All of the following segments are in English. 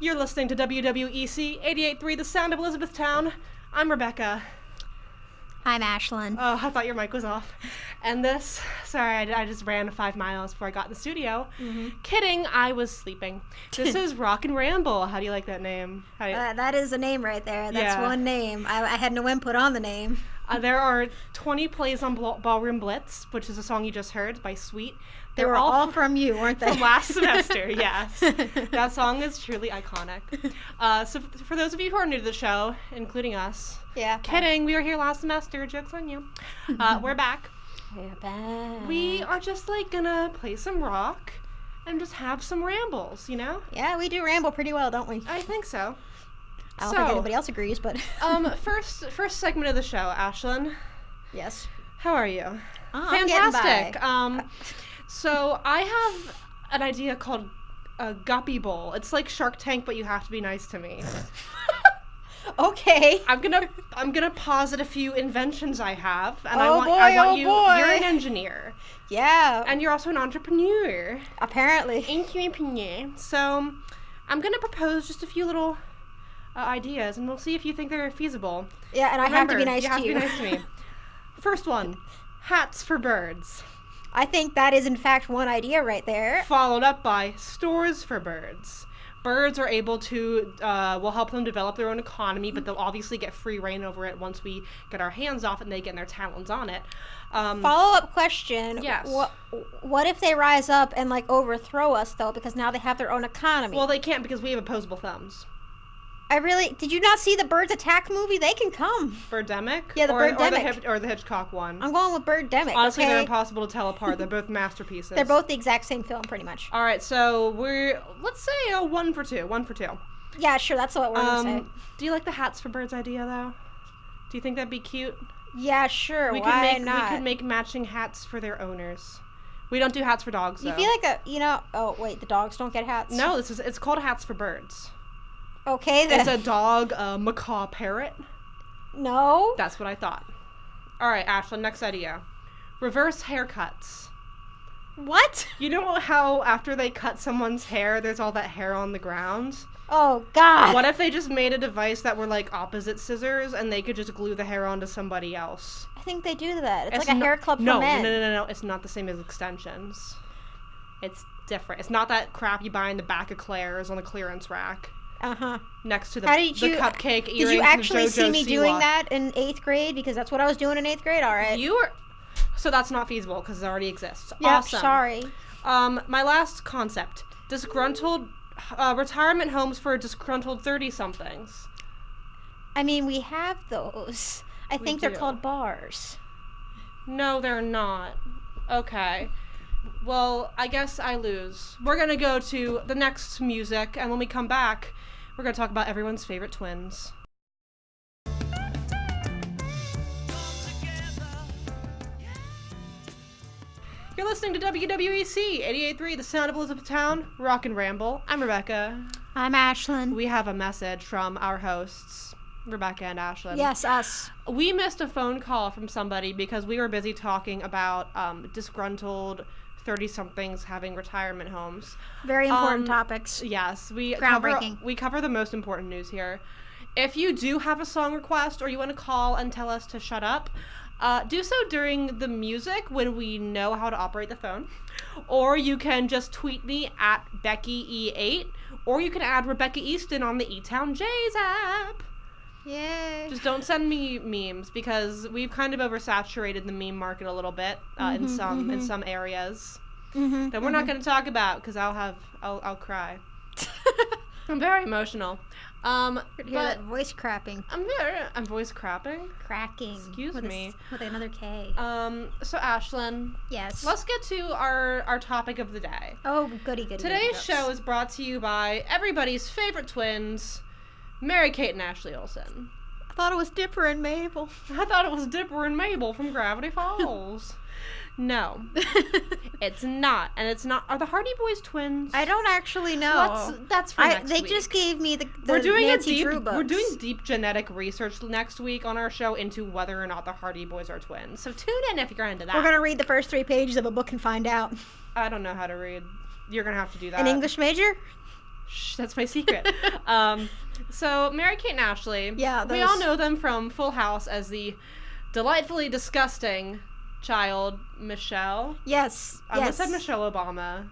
You're listening to WWEC 88.3, The Sound of Elizabethtown. I'm Rebecca. I'm Ashlan. Oh, I thought your mic was off. And this, sorry, I just ran 5 miles before I got in the studio. Mm-hmm. Kidding, I was sleeping. This is Rock and Ramble. How do you like that name? That is a name right there. That's one name. I had no input on the name. There are 20 plays on Ballroom Blitz, which is a song you just heard by Sweet. They were all from you, weren't they? From last semester, yes. That song is truly iconic. So for those of you who are new to the show, including us, kidding, we were here last semester, joke's on you. We're back. We're back. We are just gonna play some rock and just have some rambles, you know? Yeah, we do ramble pretty well, don't we? I think so. I don't think anybody else agrees, but... first segment of the show, Ashlan. Yes. How are you? Oh, fantastic. I'm getting by. So I have an idea called a guppy bowl. It's like Shark Tank, but you have to be nice to me. Okay. I'm gonna posit a few inventions I have, and I want you. Boy. You're an engineer. Yeah. And you're also an entrepreneur. Apparently. Entrepreneur. So I'm gonna propose just a few little ideas, and we'll see if you think they're feasible. Yeah, and Remember, I have to be nice to you. You have to be nice to me. First one, hats for birds. I think that is in fact one idea right there. Followed up by stores for birds. Birds are able to, we'll help them develop their own economy, but they'll obviously get free reign over it once we get our hands off it and they get their talons on it. Follow-up question. Yes. What if they rise up and overthrow us though, because now they have their own economy? Well, they can't because we have opposable thumbs. Did you not see the Birds Attack movie? They can come. Birdemic? Yeah, the Birdemic. Or the Hitchcock one. I'm going with Birdemic. Honestly, okay? They're impossible to tell apart. They're both masterpieces. They're both the exact same film, pretty much. All right, so let's say a 1 for 2. 1 for 2. Yeah, sure, that's what we're going to say. Do you like the hats for birds idea, though? Do you think that'd be cute? Yeah, sure, Why not? We could make matching hats for their owners. We don't do hats for dogs, though. You feel like oh, wait, the dogs don't get hats? No, it's called hats for birds. Okay, then. It's a dog, a macaw parrot. No. That's what I thought. All right, Ashlan, next idea. Reverse haircuts. What? You know how after they cut someone's hair, there's all that hair on the ground? Oh, God. What if they just made a device that were opposite scissors and they could just glue the hair onto somebody else? I think they do that. It's like a hair club for men. No. It's not the same as extensions. It's different. It's not that crap you buy in the back of Claire's on the clearance rack. Uh-huh. Next to the cupcake earrings. Did you actually see me Siwa. doing that in 8th grade? Because that's what I was doing in 8th grade. All right. So that's not feasible because it already exists. Yeah, awesome. Sorry. My last concept. Disgruntled retirement homes for disgruntled 30-somethings. I mean, we have those. I think they're called bars. No, they're not. Okay. Well, I guess I lose. We're going to go to the next music, and when we come back, we're going to talk about everyone's favorite twins. You're listening to WWEC 88.3, The Sound of Elizabethtown, Rock and Ramble. I'm Rebecca. I'm Ashlan. We have a message from our hosts, Rebecca and Ashlan. Yes, us. We missed a phone call from somebody because we were busy talking about disgruntled 30-somethings having retirement homes. Very important topics. Yes. We Groundbreaking. cover the most important news here. If you do have a song request or you want to call and tell us to shut up, do so during the music when we know how to operate the phone. Or you can just tweet me at BeckyE8, or you can add Rebecca Easton on the E-Town Jays app. Yay. Just don't send me memes because we've kind of oversaturated the meme market a little bit in some areas that we're not going to talk about because I'll cry. I'm very emotional. But voice crapping. I'm voice crapping. Cracking. Excuse me. With another K. So Ashlan. Yes. Let's get to our topic of the day. Oh, goody. Today's show is brought to you by everybody's favorite twins, Mary-Kate and Ashley Olsen. I thought it was Dipper and Mabel. I thought it was Dipper and Mabel from Gravity Falls. No, it's not, and it's not. Are the Hardy Boys twins? I don't actually know. That's for next week. They just gave me the we're doing Nancy Drew books. We're doing deep genetic research next week on our show into whether or not the Hardy Boys are twins. So tune in if you're into that. We're gonna read the first 3 pages of a book and find out. I don't know how to read. You're gonna have to do that. An English major? Shh, that's my secret. So Mary-Kate and Ashley. Yeah, we all know them from Full House as the delightfully disgusting child Michelle. Yes. I almost said Michelle Obama.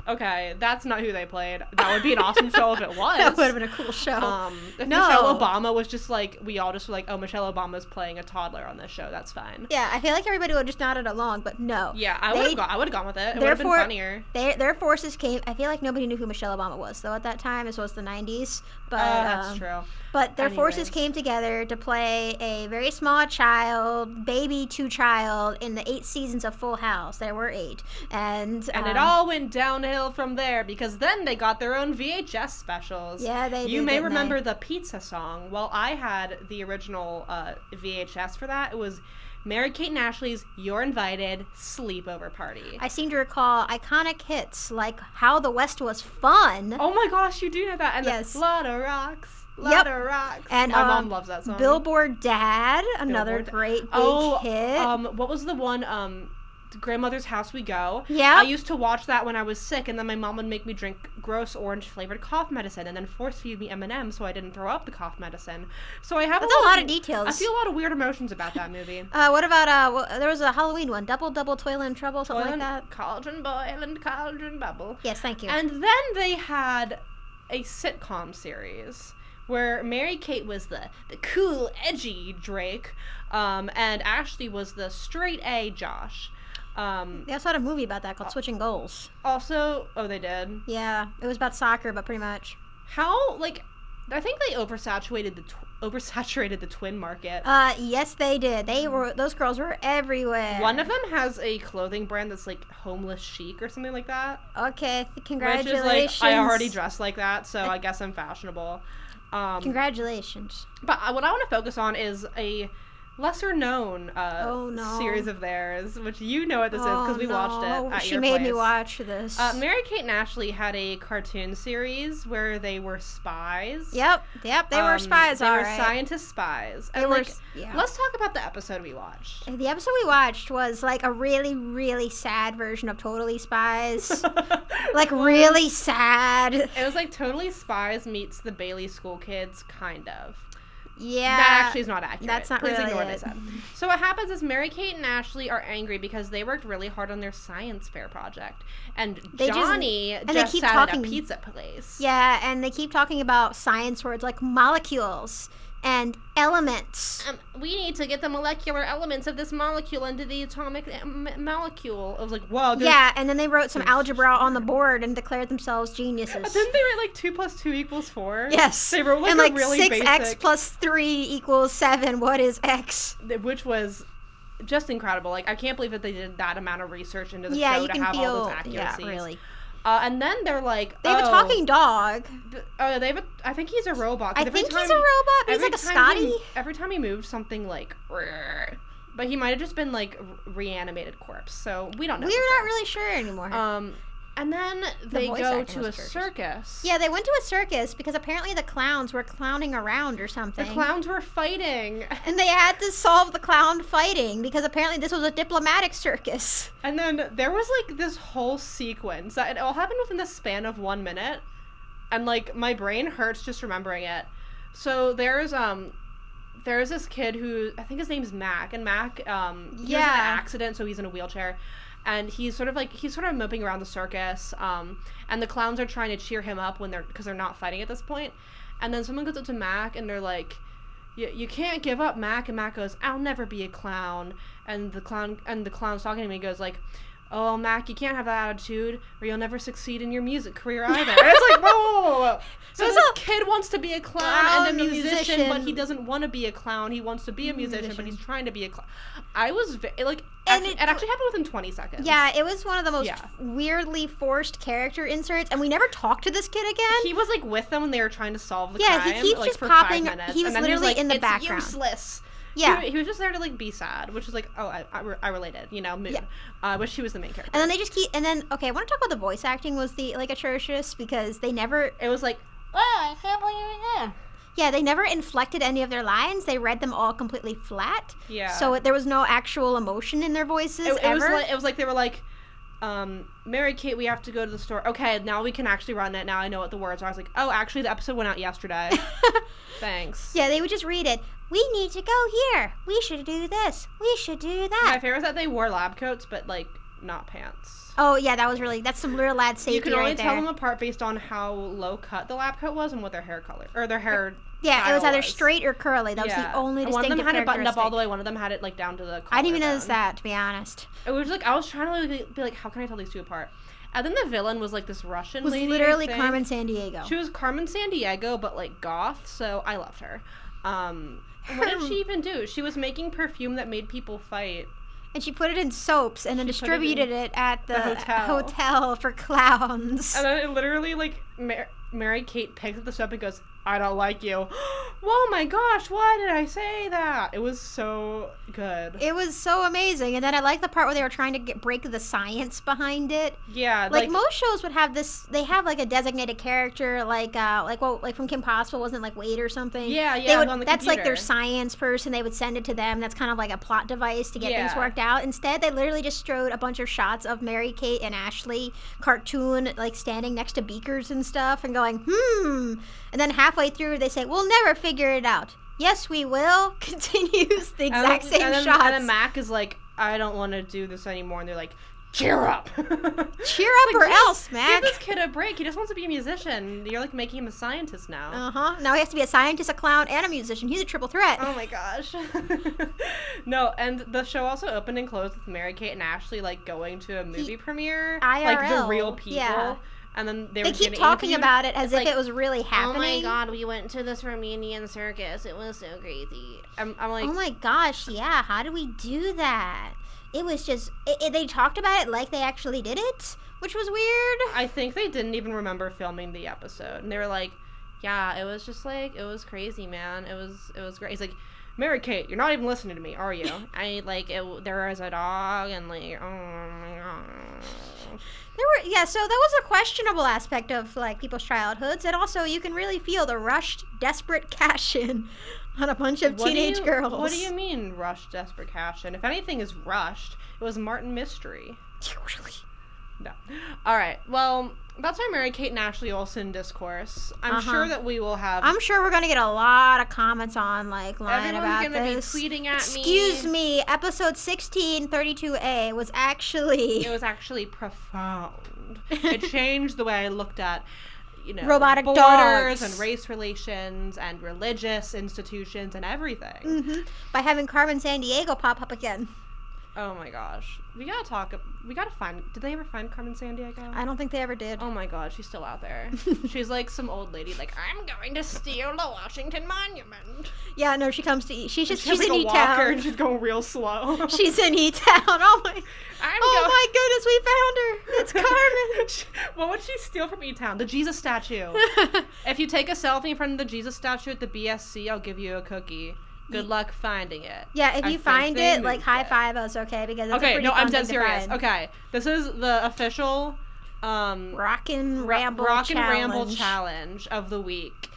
Okay, that's not who they played. That would be an awesome show if it was. That would have been a cool show. If Michelle Obama was just like, we all just were like, oh, Michelle Obama's playing a toddler on this show. That's fine. Yeah, I feel like everybody would have just nodded along, but no. Yeah, I would have gone with it. It would have been funnier. Their forces came. I feel like nobody knew who Michelle Obama was, though, at that time. This was the 90s. But, that's true. But their forces came together to play a very small child, baby to child, in the 8 seasons of Full House. There were 8. And it all went downhill from there, because then they got their own VHS specials. Yeah, they did. You may remember the pizza song. Well, I had the original VHS for that. It was Mary-Kate and Ashley's You're Invited sleepover party. I seem to recall iconic hits like How the West Was Fun. Oh my gosh, you do know that. And yes. Lot of Rocks. Lot of Rocks. And my mom loves that song. Billboard Dad, another great big hit. What was the one, Grandmother's House We Go? Yeah. I used to watch that when I was sick, and then my mom would make me drink gross orange-flavored cough medicine, and then force-feed me M&M's so I didn't throw up the cough medicine. So I have a lot of details. I feel a lot of weird emotions about that movie. What about, there was a Halloween one, Double Toil and Trouble, something like that? Cauldron Boil and Cauldron Bubble. Yes, thank you. And then they had a sitcom series where Mary-Kate was the cool, edgy Drake, and Ashley was the straight-A Josh. They also had a movie about that called Switching Goals. Also, they did? Yeah, it was about soccer, but pretty much. How, I think they oversaturated the twin market. Yes, they did. Those girls were everywhere. One of them has a clothing brand that's like Homeless Chic or something like that. Okay, congratulations. Which is I already dress like that, so I guess I'm fashionable. Congratulations. But what I want to focus on is a lesser known series of theirs, which you know what this is because we watched it at your place. She made me watch this. Mary-Kate and Ashley had a cartoon series where they were spies. Yep, they were spies, They were scientist spies. And let's talk about the episode we watched. The episode we watched was like a really, really sad version of Totally Spies. Really sad. It was like Totally Spies meets the Bailey School Kids, kind of. Yeah. That actually is not accurate. That's not Please really ignore it. what I said. So what happens is Mary-Kate and Ashley are angry because they worked really hard on their science fair project. And Johnny just sat at a pizza place. Yeah, and they keep talking about science words like molecules and elements. We need to get the molecular elements of this molecule into the atomic molecule. I was like, wow. Yeah, and then they wrote some algebra on the board and declared themselves geniuses. Didn't they write 2 + 2 = 4? Yes. They wrote and a really 6x basic... + 3 = 7. What is x? Which was just incredible. I can't believe that they did that amount of research into the show to have all those accuracies. Yeah, really. And then they're like, they have a talking dog. I think he's a robot. I think he's a robot, but he's like a Scotty. Every time he moves something but he might have just been reanimated corpse. So we don't know. We're not really sure anymore. And then they go to a circus. Yeah, they went to a circus because apparently the clowns were clowning around or something. The clowns were fighting. And they had to solve the clown fighting because apparently this was a diplomatic circus. And then there was this whole sequence that it all happened within the span of 1 minute. And my brain hurts just remembering it. So there's this kid who, I think his name's Mac, and Mac, he has an accident, so he's in a wheelchair. And he's sort of moping around the circus, and the clowns are trying to cheer him up because they're not fighting at this point. And then someone goes up to Mac, and they're like, "You can't give up, Mac." And Mac goes, "I'll never be a clown." And the clown's talking to me, goes like, "Oh, Mac, you can't have that attitude, or you'll never succeed in your music career either." And it's like, whoa. So this kid wants to be a clown and a musician, but he doesn't want to be a clown. He wants to be a musician, but he's trying to be a clown. I was it actually happened within 20 seconds. Yeah, it was one of the most weirdly forced character inserts, and we never talked to this kid again. He was with them when they were trying to solve the crime. Yeah, he keeps just for popping. 5 minutes, he was literally in the background. It's useless. Yeah. He was just there to be sad, which is I related, mood. Yeah. I wish he was the main character. And then they just I want to talk about the voice acting was atrocious because they never. It was I can't believe it. Yeah, they never inflected any of their lines. They read them all completely flat. Yeah. So there was no actual emotion in their voices ever. It was like they were Mary Kate, we have to go to the store. Okay, now we can actually run it. Now I know what the words are. I was like, oh, actually, the episode went out yesterday. Thanks. Yeah, they would just read it. We need to go here. We should do this. We should do that. My favorite is that they wore lab coats, but, like, not pants. Oh, yeah, that's some real lad safety. You can only right tell there. them apart based on how low cut the lab coat was and what their hair color, or their hair Yeah, it was either was. straight or curly. That was the only And one distinctive of them had it buttoned up all the characteristic. way. One of them had it, like, down to the collar. I didn't even notice that, to be honest. It was like, I was trying to be like, how can I tell these two apart? And then the villain was, like, this Russian Was lady, literally I think. Carmen Sandiego. She was Carmen Sandiego, but, like, goth, so I loved her. What did she even do? She was making perfume that made people fight. And she put it in soaps and then distributed it at the hotel for clowns. And then it literally, like, Mary Kate picks up the soap and goes, I don't like you. Oh my gosh, why did I say that? It was so good. It was so amazing. And then I like the part where they were trying to break the science behind it. Yeah. Like most shows would have this, they have like a designated character, like from Kim Possible, wasn't it like Wade or something? Yeah, on the that's computer. like their science person. They would send it to them. That's kind of like a plot device to get things worked out. Instead, they literally just strode a bunch of shots of Mary Kate and Ashley cartoon, like standing next to beakers and stuff and going, And then halfway through, they say, we'll never figure it out. Yes, we will. Continues the exact same shots. And then Mac is like, I don't want to do this ananymore. And they're like, cheer up. Cheer up or else, Mac. Give this kid a break. He just wants to be a musician. You're like making him a scientist now. Uh-huh. Now he has to be a scientist, a clown, and a musician. He's a triple threat. Oh my gosh. No, and the show also opened and closed with Mary Kate and Ashley like going to a movie premiere. IRL. Like the real people. Yeah. And then they keep talking about it as if it was really happening. Oh my god, we went to this Romanian circus. It was so crazy. I'm like, oh my gosh, yeah. How do we do that? It was just, they talked about it like they actually did it, which was weird. I think they didn't even remember filming the episode. And they were like, yeah, it was just like, it was crazy, man. It was great. He's like, Mary Kate, you're not even listening to me, are you? I, like, there was a dog, and, like, oh my gosh. So that was a questionable aspect of, like, people's childhoods. And also, you can really feel the rushed, desperate cash-in on a bunch of teenage girls. What do you mean, rushed, desperate cash-in? If anything is rushed, it was Martin Mystery. Really? No. All right. Well, that's our Mary Kate and Ashley Olsen discourse. I'm sure that we will have. I'm sure we're gonna get a lot of comments on like line about this. Everyone's gonna be tweeting at me. Excuse me. Episode 1632A was actually. It was actually profound. It changed the way I looked at, robotic borders dogs and race relations and religious institutions and everything. Mm-hmm. By having Carmen Sandiego pop up again. Oh my gosh. We gotta find, did they ever find Carmen Sandiego? I don't think they ever did. Oh my god, she's still out there. She's like some old lady, like, I'm going to steal the Washington Monument. Yeah, no, she comes to, she's in like E-Town. And she's going real slow. She's in E-Town. Oh my goodness, we found her. It's Carmen. What would she steal from E-Town? The Jesus statue. If you take a selfie in front of the Jesus statue at the BSC, I'll give you a cookie. Good luck finding it. Yeah, if you find it, like, high five us, okay? Because it's a pretty fun I'm dead thing to serious. find. Okay, this is the official Rockin' Ramble challenge of the week.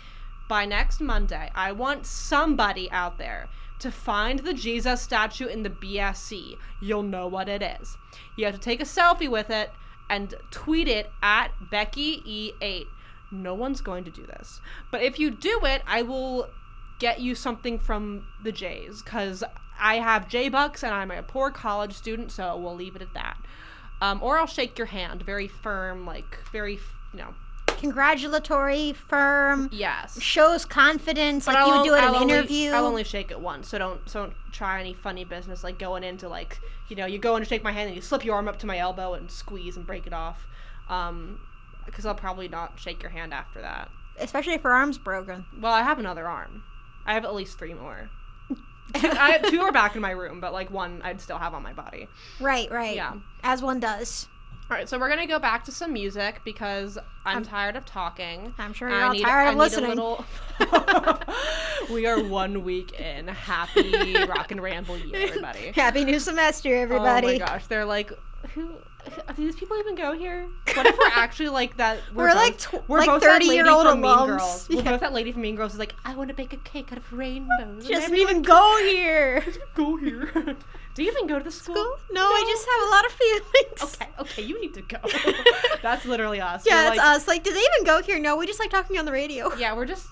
By next Monday, I want somebody out there to find the Jesus statue in the BSC. You'll know what it is. You have to take a selfie with it and tweet it at BeckyE8. No one's going to do this. But if you do it, I will get you something from the Jays, because I have J-Bucks and I'm a poor college student, so we'll leave it at that. Or I'll shake your hand, very firm, like, very, congratulatory, firm. Yes. Shows confidence, but like you would do at an interview. I'll only shake it once, so don't try any funny business, like going into, like, you go in to shake my hand and you slip your arm up to my elbow and squeeze and break it off. Because I'll probably not shake your hand after that. Especially if her arm's broken. Well, I have another arm. I have at least 3 more. I have 2 are back in my room, but, like, 1 I'd still have on my body. Right. Yeah. As one does. All right, so we're going to go back to some music because I'm tired of talking. I'm sure you're all tired of listening. We are 1 week in. Happy Rock and Ramble year, everybody. Happy new semester, everybody. Oh my gosh, they're like, do these people even go here? What if we're actually like that? We're both, like both 30-year-old that lady from Mean alums. Girls. Yeah. We're both that lady from Mean Girls who's like, I want to bake a cake out of rainbows. She doesn't even go here. Go here. Do you even go to the school? No, I just have a lot of feelings. Okay, you need to go. That's literally us. Yeah, We're it's us. Like, do they even go here? No, we just like talking on the radio. Yeah, we just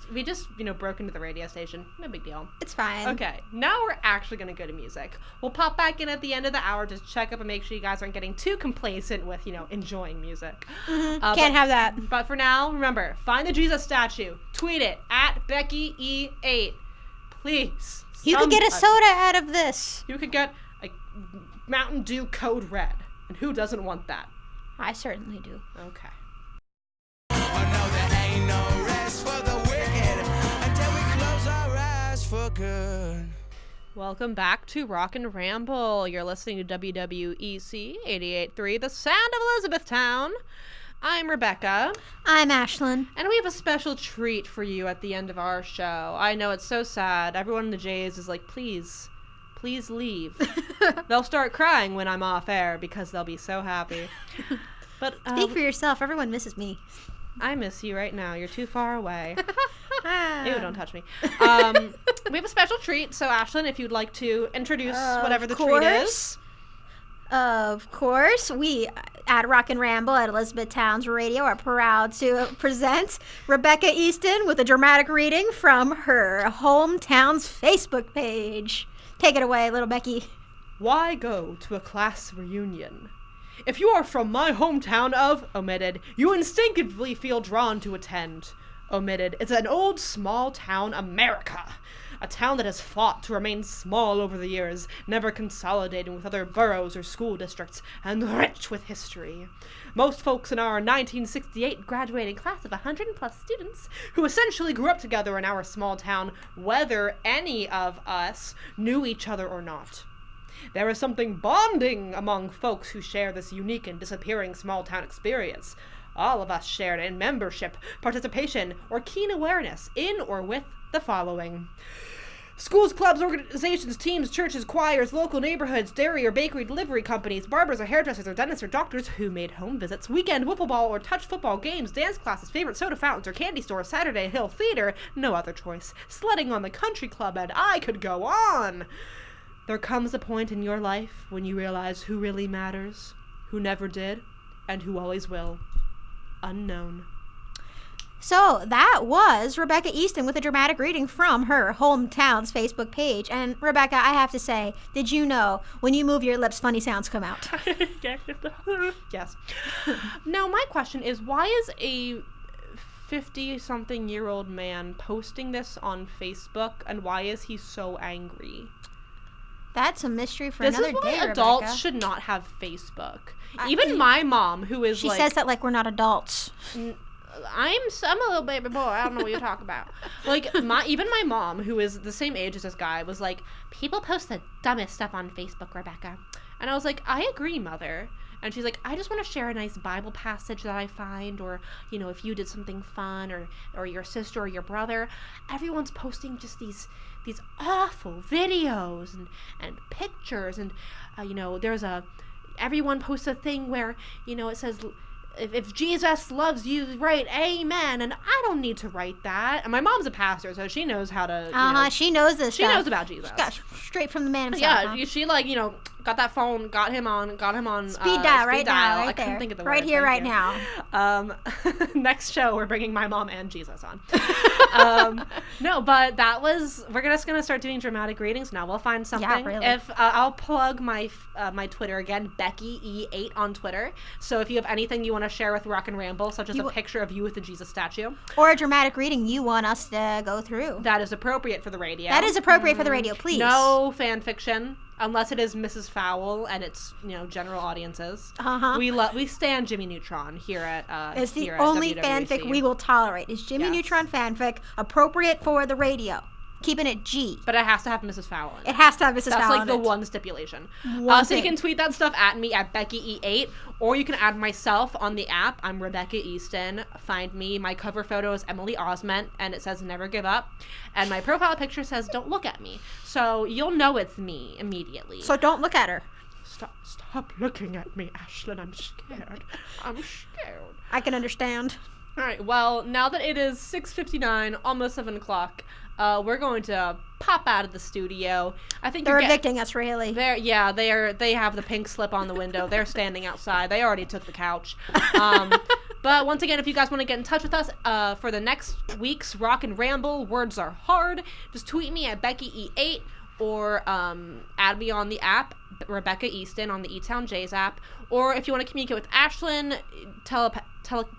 broke into the radio station. No big deal. It's fine. Okay, now we're actually going to go to music. We'll pop back in at the end of the hour to check up and make sure you guys aren't getting too complacent with, enjoying music. Mm-hmm. Can't have that. But for now, remember, find the Jesus statue. Tweet it at BeckyE8. Please. You could get a soda out of this. You could get a Mountain Dew Code Red. And who doesn't want that? I certainly do. Okay. There ain't no rest for the wicked until we close our eyes for good. Welcome back to Rock and Ramble. You're listening to WWEC 88.3, the sound of Elizabethtown. I'm Rebecca. I'm Ashlan. And we have a special treat for you at the end of our show. I know it's so sad. Everyone in the Jays is like, please leave. They'll start crying when I'm off air because they'll be so happy. But Speak for yourself. Everyone misses me. I miss you right now. You're too far away. Ew, don't touch me. We have a special treat. So, Ashlan, if you'd like to introduce whatever the treat is. Of course. We at Rock and Ramble at Elizabethtown's Radio are proud to present Rebecca Easton with a dramatic reading from her hometown's Facebook page. Take it away, little Becky. Why go to a class reunion? If you are from my hometown of, omitted, you instinctively feel drawn to attend. Omitted, it's an old small town America. A town that has fought to remain small over the years, never consolidating with other boroughs or school districts, and rich with history. Most folks in our 1968 graduating class of 100+ students, who essentially grew up together in our small town, whether any of us knew each other or not. There is something bonding among folks who share this unique and disappearing small-town experience. All of us shared in membership, participation, or keen awareness in or with the following. Schools, clubs, organizations, teams, churches, choirs, local neighborhoods, dairy or bakery delivery companies, barbers or hairdressers or dentists or doctors who made home visits, weekend wiffle ball or touch football games, dance classes, favorite soda fountains or candy stores, Saturday Hill Theater, no other choice, sledding on the country club, and I could go on. There comes a point in your life when you realize who really matters, who never did, and who always will. Unknown. So that was Rebecca Easton with a dramatic reading from her hometown's Facebook page. And Rebecca, I have to say, did you know when you move your lips, funny sounds come out? Yes. Now, my question is, why is a 50-something-year-old man posting this on Facebook, and why is he so angry? That's a mystery for this another is why day, adults Rebecca. should not have Facebook. Even my mom, who is she like... She says that like we're not adults. I'm a little baby boy. I don't know what you're talking about. Like, even my mom, who is the same age as this guy, was like, people post the dumbest stuff on Facebook, Rebecca. And I was like, I agree, mother. And she's like, I just want to share a nice Bible passage that I find, or, if you did something fun, or your sister or your brother. Everyone's posting just these awful videos and pictures, and, everyone posts a thing where, it says, if Jesus loves you, write amen. And I don't need to write that. And my mom's a pastor, so she knows how to, she knows this She stuff. knows about Jesus. She got straight from the man himself. Yeah, she got that phone, got him on speed dial right now, right I couldn't there. think of the right word. here, Thank right you. now. Next show, we're bringing my mom and Jesus on. No, but we're just gonna start doing dramatic readings now. We'll find something. Yeah, really. If I'll plug my Twitter again, BeckyE8 on Twitter. So if you have anything you want to share with Rock and Ramble, such as a picture of you with the Jesus statue, or a dramatic reading you want us to go through, that is appropriate for the radio. That is appropriate for the radio, please. No fan fiction. Unless it is Mrs. Fowl and it's general audiences. We stand Jimmy Neutron here at it's the here only at fanfic we will tolerate is Jimmy Neutron fanfic, appropriate for the radio, keeping it G. But it has to have Mrs. Fowl in it. It has to have Mrs. That's Fowl like the in it. one stipulation. One so you thing. can tweet that stuff at me at BeckyE8, or you can add myself on the app. I'm Rebecca Easton. Find me. My cover photo is Emily Osment, and it says never give up. And my profile picture says don't look at me. So you'll know it's me immediately. So don't look at her. Stop looking at me, Ashlan. I'm scared. I can understand. All right. Well, now that it is 6:59, almost 7 o'clock, we're going to pop out of the studio. I think they're evicting us, really. They have the pink slip on the window. They're standing outside. They already took the couch. But once again, if you guys want to get in touch with us for the next week's Rock and Ramble, Words Are Hard, just tweet me at BeckyE8 or add me on the app, Rebecca Easton, on the E-Town Jays app. Or if you want to communicate with Ashlan, telepathy?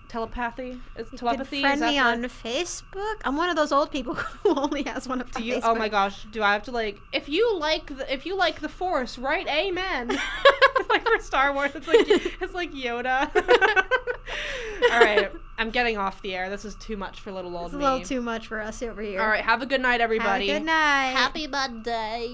Telepathy? Friend me on Facebook. I'm one of those old people who only has one of Facebook. Oh my gosh, do I have to if you like the Force, write amen. Like for Star Wars, it's like Yoda. All right, I'm getting off the air. This is too much for little old me. It's a little too much for us over here. All right, have a good night, everybody. Have a good night. Happy birthday.